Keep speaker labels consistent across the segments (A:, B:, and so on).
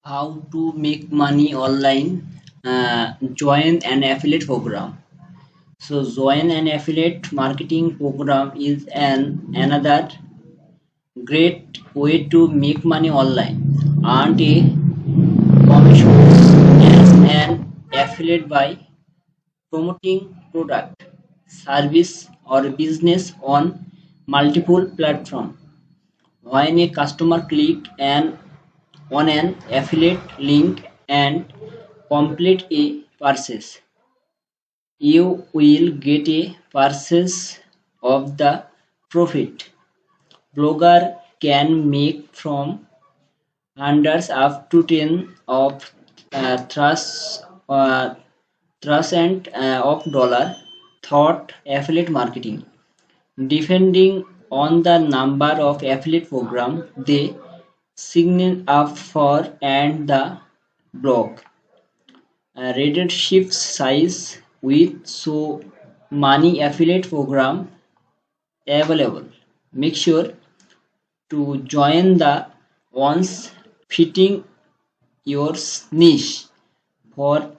A: How to make money online. Join an affiliate program. So join an affiliate marketing program is another great way to make money online. Earn a commission as an affiliate by promoting product, service or business on multiple platforms. When a customer click on an affiliate link and complete a purchase, you will get a percentage of the profit. Blogger can make from hundreds up to ten of thousand of dollar thought affiliate marketing, depending on the number of affiliate program they sign up for and the blog. Rated shifts size with so many affiliate program available. Make sure to join the ones fitting your niche. For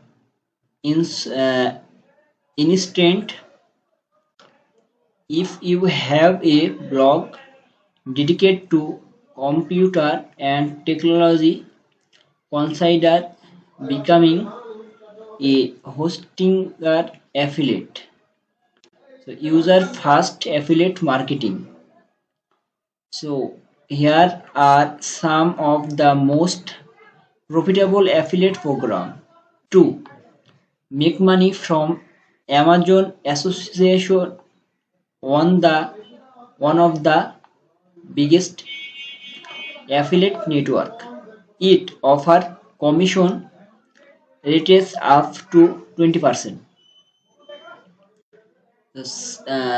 A: instance, if you have a blog dedicated to computer and technology, consider becoming a hosting affiliate. So user first affiliate marketing. So here are some of the most profitable affiliate program. 2. Make money from Amazon Association, one of the biggest affiliate network. It offer commission rates up to 20%.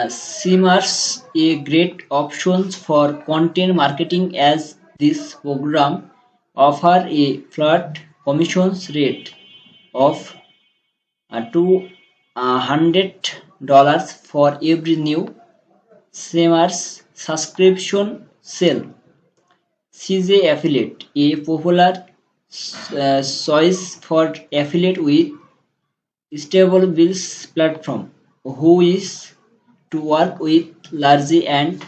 A: Seamers a great option for content marketing as this program offer a flat commissions rate of $200 for every new Seamers subscription sale. CJ Affiliate, a popular choice for affiliate with stable bills platform who is to work with large and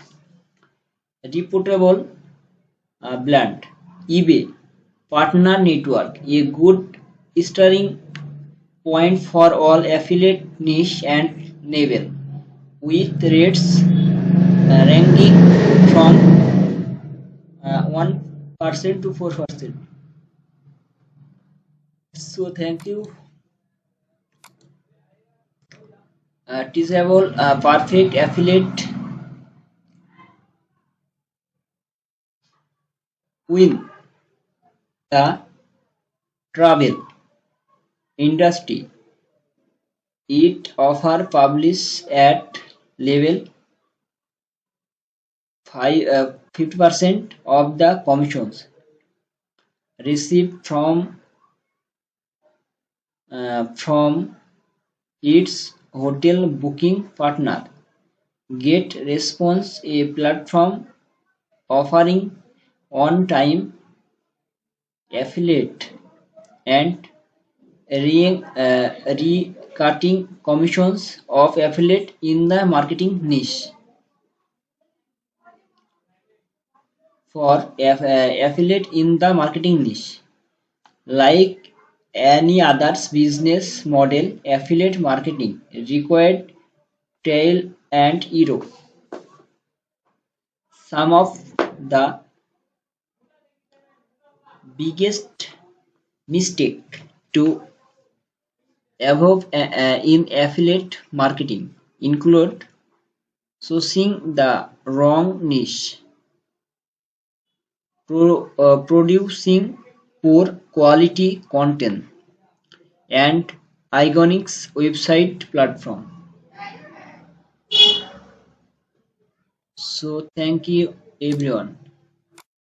A: reputable brand. eBay partner network, a good starting point for all affiliate niche and level, with rates ranging from 1% to 4%. So thank you. Teachable perfect affiliate win the travel industry. It offer publish at level 50% of the commissions received from its hotel booking partner. Get Response, a platform offering on-time affiliate and recutting commissions of affiliate in the marketing niche. For affiliate in the marketing niche, like any other business model, affiliate marketing required tail and hero. Some of the biggest mistake to avoid in affiliate marketing include choosing the wrong niche, producing poor quality content, and Igonix website platform. So thank you everyone.